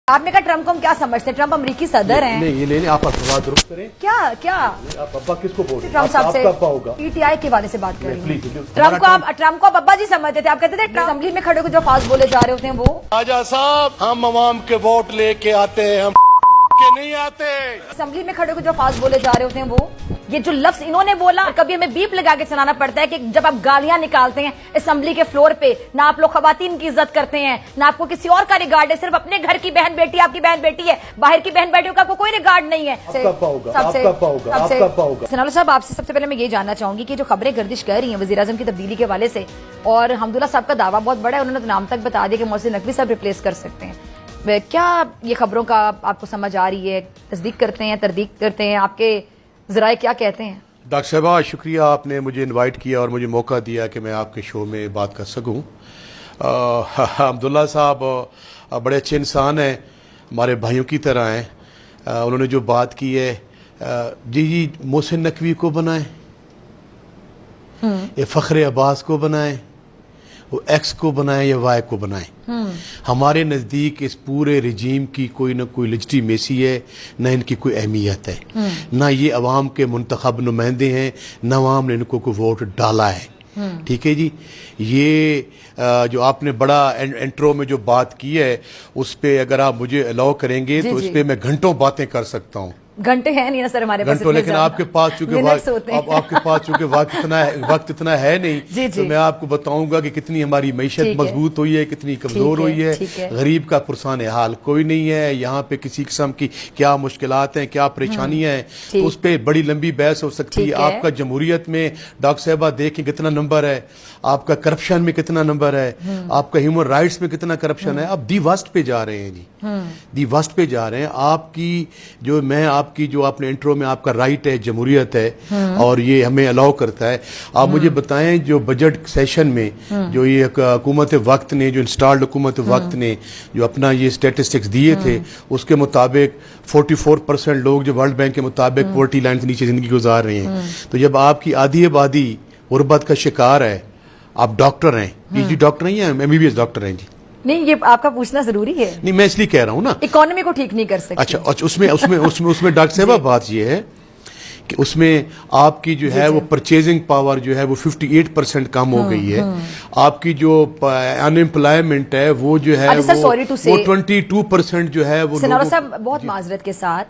आपने कहा ट्रम्प को हम क्या समझते हैं? ट्रम्प अमेरिकी सदर हैं। नहीं, ये लेने आप सवाल दुरुस्त करें। क्या आप अब्बा किसको बोल रहे हैं? ट्रम्प साहब से अब्बा होगा। पीटीआई के वाले से बात कर रही हूँ। प्लीज ट्रम्प को आप अब्बा जी समझते थे। आप कहते थे असेंबली में खड़े होकर जो फास्ट बोले जा रहे होते हैं वो। राजा साहब, हम अवाम के वोट लेके आते हैं, हम के नहीं आते। असेंबली में खड़े होकर जो फास्ट बोले जा रहे होते हैं वो। ये जो लफ्ज इन्होंने बोला, कभी हमें बीप लगा के सुनाना पड़ता है कि जब आप गालियां निकालते हैं असेंबली के फ्लोर पे, ना आप लोग खवातीन की इज्जत करते हैं, ना आपको किसी और का रिगार्ड है, सिर्फ अपने घर की बहन बेटी, आपकी बहन बेटी है, बाहर की बहन बेटियों का आपको कोई रिगार्ड नहीं है। सनाउल्लाह साहब, आपसे सबसे पहले मैं ये जानना चाहूंगी कि जो खबरें गर्दिश कर रही हैं वज़ीर आज़म की तब्दीली के हवाले से, और हमदुल्ला साहब का दावा बहुत बड़ा है, उन्होंने तो नाम तक बता दिया कि मोहसिन नकवी साहब रिप्लेस कर सकते हैं। क्या ये खबरों का आपको समझ आ रही है? तस्दीक करते हैं, तरदीक करते हैं? आपके ज़राए क्या कहते हैं? डॉक्टर साहबा, शुक्रिया, आपने मुझे इनवाइट किया और मुझे मौका दिया कि मैं आपके शो में बात कर सकूं। अब्दुल्ला साहब बड़े अच्छे इंसान हैं, हमारे भाइयों की तरह हैं। उन्होंने जो बात की है, जी मोहसिन नकवी को बनाएं, ये फ़ख्र अब्बास को बनाएं, वो एक्स को बनाएं या वाई को बनाएं, हमारे नज़दीक इस पूरे रजीम की कोई ना कोई लेजिटिमेसी है, ना इनकी कोई अहमियत है, ना ये अवाम के मुंतखब नुमाइंदे हैं, ना अवाम ने इनको कोई वोट डाला है। ठीक है जी। ये जो आपने बड़ा इंट्रो में जो बात की है, उस पर अगर आप मुझे अलाउ करेंगे तो इस पर मैं घंटों बातें कर सकता हूँ। घंटे हैं नहीं ना सर हमारे पास, लेकिन आपके पास चूंकि वक्त इतना है नहीं, तो मैं आपको बताऊंगा कि कितनी हमारी मैशत मजबूत हुई है, कितनी कमजोर हुई है। गरीब का पुरसान हाल कोई नहीं है यहाँ पे, किसी किस्म की क्या मुश्किलात हैं, क्या परेशानियां हैं, तो उस पर बड़ी लंबी बहस हो सकती है। आपका जमहूरियत में डॉक्टर साहबा देखें कितना नंबर है, आपका करप्शन में कितना नंबर है, आपका ह्यूमन राइट्स में कितना करप्शन है। आप दी वर्स्ट पे जा रहे हैं जी, दी वर्स्ट पे जा रहे हैं। आपकी जो आपकी जो आपने इंट्रो में आपका राइट है, जमहूरियत है और ये हमें अलाउ करता है। आप मुझे बताएं, जो बजट सेशन में जो ये हुकूमत वक्त ने, जो इंस्टॉल्ड हुकूमत वक्त ने जो अपना ये स्टेटिस्टिक्स दिए थे, उसके मुताबिक 44% लोग जो वर्ल्ड बैंक के मुताबिक पॉवर्टी लाइन से नीचे जिंदगी गुजार रहे हैं। तो जब आपकी आधी आबादी गुर्बत का शिकार है, आप डॉक्टर हैं, पीजी डॉक्टर नहीं है, MBBS डॉक्टर हैं जी। नहीं, ये आपका पूछना जरूरी है। नहीं, मैं इसलिए कह रहा हूँ ना, इकोनॉमी को ठीक नहीं कर सकते। अच्छा, उसमें डॉक्टर साहब बात ये है कि उसमें आपकी जो है वो परचेजिंग पावर जो है वो 58% कम हो गई है। आपकी जो अनएम्प्लॉयमेंट है वो जो है वो 22% जो है वो। सनाउल्लाह साहब, बहुत माजरत के साथ,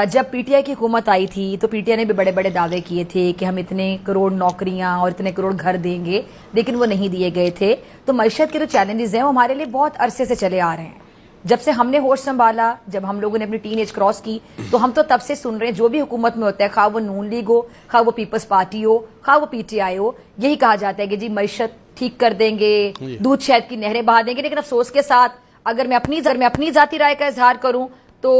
जब पीटीआई की हुकूमत आई थी तो पीटीआई ने भी बड़े बड़े दावे किए थे कि हम इतने करोड़ नौकरियां और इतने करोड़ घर देंगे, लेकिन वो नहीं दिए गए थे। तो मईशत के जो चैलेंजेस हैं वो हमारे लिए बहुत अरसे से चले आ रहे हैं। जब से हमने होश संभाला, जब हम लोगों ने अपनी टीन एज क्रॉस की, तो हम तो तब से सुन रहे हैं, जो भी हुकूमत में होता है, खा वो नून लीग हो, खा वो पीपल्स पार्टी हो, खा वो पीटीआई हो, यही कहा जाता है कि जी मईशत ठीक कर देंगे, दूध शहद की नहरें बहा देंगे। लेकिन अफसोस के साथ अगर मैं अपनी जाती राय का इजहार करूं तो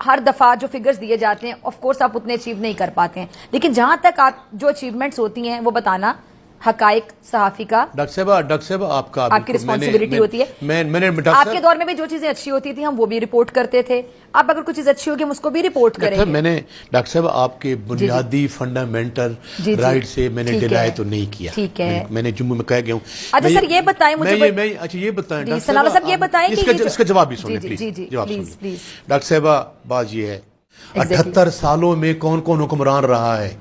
हर दफा जो फिगर्स दिए जाते हैं, ऑफ कोर्स आप उतने अचीव नहीं कर पाते हैं। लेकिन जहां तक आप जो अचीवमेंट्स होती हैं वो बताना हकाइक सहाफी का। डॉक्टर साहब आपकी रिस्पॉन्सिबिलिटी होती है। मैंने आपके दौर में भी जो चीजें अच्छी होती थी हम वो भी रिपोर्ट करते थे। अब अगर कुछ चीज अच्छी होगी हम उसको भी रिपोर्ट करेंगे। मैंने डॉक्टर साहब आपके बुनियादी फंडामेंटल राइट से मैंने डिनाई तो नहीं किया। ठीक है, मैंने जुम्मू में कह गया हूँ। अच्छा सर, ये बताएं मुझे, अच्छा ये बताएं सनाउल्लाह साहब, ये बताएं इसका जवाब भी सुनिए प्लीज। डॉक्टर साहब, बात ये है, 78 सालों में कौन कौन हुक्मरान रहा है?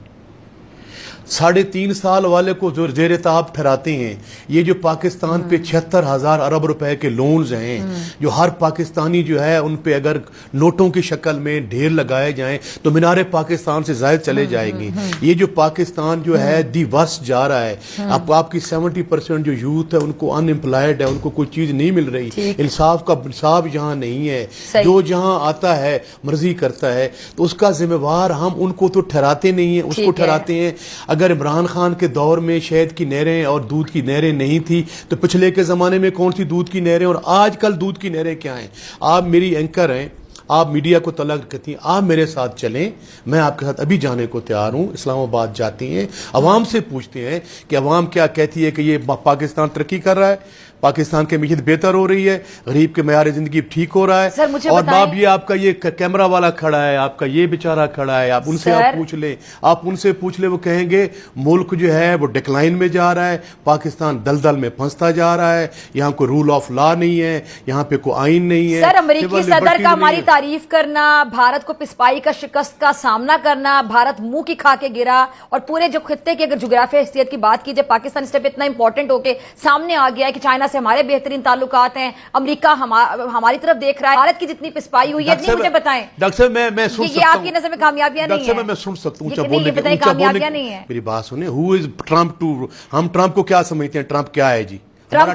3.5 साल वाले को जो जेर ताब ठहराते हैं। ये जो पाकिस्तान पे 76,000 अरब रुपए के लोन्स हैं, जो हर पाकिस्तानी जो है उन पे अगर नोटों की शक्ल में ढेर लगाए जाएं तो मीनारे पाकिस्तान से जायद चले जाएंगे। ये जो पाकिस्तान जो है दी वर्स्ट जा रहा है। आपकी 70% जो यूथ है उनको अनएम्प्लॉयड है, उनको कोई चीज नहीं मिल रही। इंसाफ यहाँ नहीं है, जो जहाँ आता है मर्जी करता है, तो उसका जिम्मेवार हम उनको तो ठहराते नहीं है, उसको ठहराते हैं। अगर इमरान खान के दौर में शहद की नहरें और दूध की नहरें नहीं थी, तो पिछले के ज़माने में कौन सी दूध की नहरें और आजकल दूध की नहरें क्या हैं? आप मेरी एंकर हैं, आप मीडिया को तलब करती हैं, आप मेरे साथ चलें, मैं आपके साथ अभी जाने को तैयार हूँ। इस्लामाबाद जाती हैं, अवाम से पूछते हैं कि अवाम क्या कहती है कि ये पाकिस्तान तरक्की कर रहा है, पाकिस्तान की मीशत बेहतर हो रही है, गरीब के मयार जिंदगी ठीक हो रहा है। सर, मुझे और बताएं। बाप, ये आपका ये कैमरा वाला खड़ा है, आपका ये बेचारा खड़ा है, आप उनसे आप पूछ ले, आप उनसे पूछ ले, वो कहेंगे मुल्क जो है वो डिक्लाइन में जा रहा है, पाकिस्तान दलदल में फंसता जा रहा है, यहाँ कोई रूल ऑफ लॉ नहीं है, यहाँ पे कोई आइन नहीं है। सर, अमेरिकी सदर का हमारी तारीफ करना, भारत को पिस्पाई का शिकस्त का सामना करना, भारत मुंह की खा के गिरा, और पूरे जो खित्ते की अगर जुग्राफिया हैसियत की बात की जाए, पाकिस्तान स्टेप इतना इंपॉर्टेंट होके सामने आ गया है कि चाइना से हमारे बेहतरीन ताल्लुकात हैं, अमेरिका हमारी तरफ देख रहा है, भारत की जितनी पिस्पाई हुई है इतनी मुझे बताएं। डॉक्टर साहब, मैं सुन सकता हूं, ये आपकी नजर में कामयाबियां नहीं है? मैं सुन सकता हूं, कामयाबियां नहीं है। मेरी बात सुने, हु इज ट्रम्प टू, हम ट्रम्प को क्या समझते हैं, ट्रम्प क्या है जी? ट्रम्प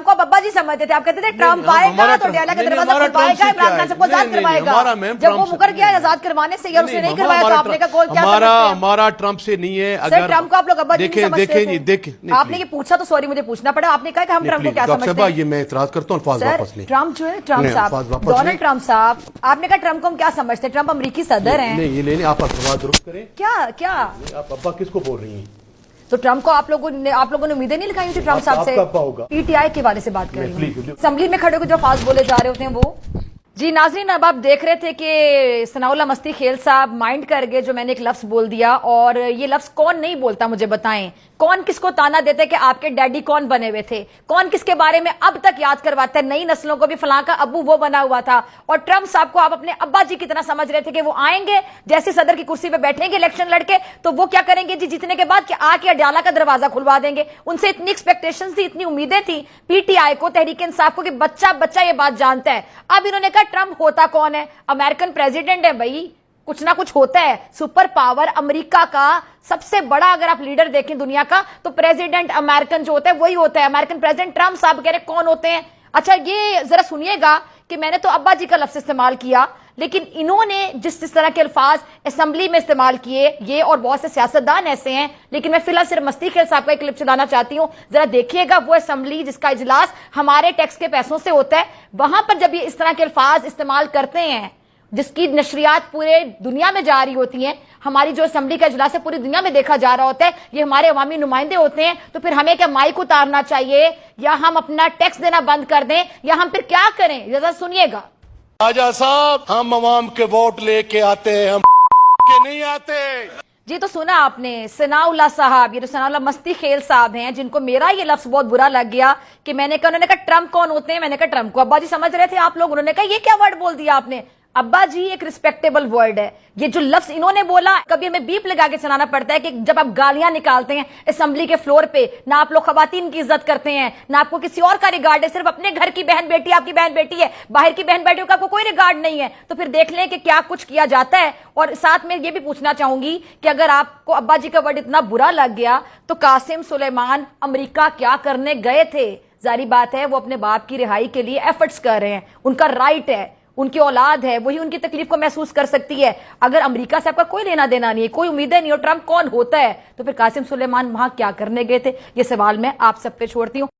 को आप अब्बा जी समझते थे, आप कहते थे ट्रम्प आएगा तो डेला का दरवाजा खुलवाएगा, इमरान खान सबको आजाद करवाएगा। जब वो मुकर गया आजाद करवाने से या उसने नहीं करवाया तो आपने का गोल क्या समझते हैं? हमारा ट्रम्प से नहीं है। अगर ट्रम्प को आप लोग अब्बा जी समझते थे, देखें, आपने ये पूछा तो सॉरी मुझे पूछना पड़ा, आपने कहा कि हम ट्रम्प को क्या समझते हैं? ये मैं इतराज करता हूँ, अल्फाज वापस लें। ट्रम्प जो है, ट्रम्प साहब, डोनाल्ड ट्रम्प साहब, आपने कहा ट्रम्प को हम क्या समझते हैं? ट्रम्प अमेरिकी सदर हैं। नहीं, ये लेने आप सवाल दुरुस्त करें। क्या आप अब्बा किसको बोल रही हैं? तो ट्रम्प को आप लोगों ने उम्मीदें नहीं लगाई थी ट्रम्प साहब से? पीटीआई के बारे से बात कर रही हूँ, असेंबली में खड़े होकर जो अल्फाज बोले जा रहे होते हैं वो। जी नाज़रीन, अब आप देख रहे थे कि सनाउल्लाह मस्ती खेल साहब माइंड कर गए जो मैंने एक लफ्ज बोल दिया, और ये लफ्ज कौन नहीं बोलता मुझे बताएं? कौन किसको ताना देते कि आपके डैडी कौन बने हुए थे? कौन किसके बारे में अब तक याद करवाता है नई नस्लों को भी, फलां का अब्बू वो बना हुआ था? और ट्रम्प साहब को आप अपने अब्बा जी की तरह समझ रहे थे कि वो आएंगे जैसे सदर की कुर्सी पे बैठेंगे इलेक्शन लड़के, तो वो क्या करेंगे जी, जीतने के बाद कि आके अडयाला का दरवाजा खुलवा देंगे। उनसे इतनी एक्सपेक्टेशंस थी, इतनी उम्मीदें थी पीटीआई को, तहरीक इंसाफ को, कि बच्चा बच्चा ये बात जानता है। अब इन्होंने कहा ट्रम्प होता कौन है? अमेरिकन प्रेसिडेंट है भाई, कुछ ना कुछ होता है। सुपर पावर अमेरिका का सबसे बड़ा अगर आप लीडर देखें दुनिया का, तो प्रेसिडेंट अमेरिकन जो होता है वही होता है। अमेरिकन प्रेसिडेंट ट्रम्प साहब कह रहे कौन होते हैं? अच्छा, ये जरा सुनिएगा कि मैंने तो अब्बा जी का लफ्ज इस्तेमाल किया, लेकिन इन्होंने जिस तरह के अल्फाज असेंबली में इस्तेमाल किए, ये और बहुत से सियासतदान ऐसे हैं, लेकिन मैं फिलहाल सिर्फ मस्ती खेल साहब का एक क्लिप चलाना चाहती हूं। जरा देखिएगा वो असेंबली जिसका इजलास हमारे टैक्स के पैसों से होता है, वहां पर जब ये इस तरह के अल्फाज इस्तेमाल करते हैं, जिसकी नशरियात पूरे दुनिया में जा रही होती हैं, हमारी जो असेंबली का इजलास है पूरी दुनिया में देखा जा रहा होता है, ये हमारे अवामी नुमाइंदे होते हैं, तो फिर हमें क्या माइक उतारना चाहिए, या हम अपना टैक्स देना बंद कर दें, या हम फिर क्या करें? जरा सुनिएगा। राजा साहब, हम अवाम के वोट लेके आते हैं, हम के नहीं आते। जी, तो सुना आपने सनाउल्लाह साहब, ये जो सनाउल्लाह मस्ती खेल साहब हैं, जिनको मेरा ये लफ्ज बहुत बुरा लग गया कि मैंने कहा, उन्होंने कहा ट्रम्प कौन होते हैं, मैंने कहा ट्रम्प को अब्बा जी समझ रहे थे आप लोग, उन्होंने कहा ये क्या वर्ड बोल दिया आपने? अब्बा जी एक रिस्पेक्टेबल वर्ड है। ये जो लफ्ज इन्होंने बोला, कभी हमें बीप लगा के चलाना पड़ता है कि जब आप गालियां निकालते हैं असेंबली के फ्लोर पे, ना आप लोग खवातीन की इज्जत करते हैं, ना आपको किसी और का रिगार्ड है, सिर्फ अपने घर की बहन बेटी आपकी बहन बेटी है, बाहर की बहन बेटियों का आपको कोई रिगार्ड नहीं है। तो फिर देख लें कि क्या कुछ किया जाता है। और साथ में ये भी पूछना चाहूंगी कि अगर आपको अब्बा जी का वर्ड इतना बुरा लग गया, तो कासिम सुलेमान अमेरिका क्या करने गए थे? जारी बात है वो अपने बाप की रिहाई के लिए एफर्ट्स कर रहे हैं, उनका राइट है, उनकी औलाद है, वही उनकी तकलीफ को महसूस कर सकती है। अगर अमेरिका से आपका कोई लेना देना नहीं है, कोई उम्मीदें नहीं, और ट्रम्प कौन होता है, तो फिर कासिम सुलेमान वहां क्या करने गए थे? ये सवाल मैं आप सब पे छोड़ती हूं।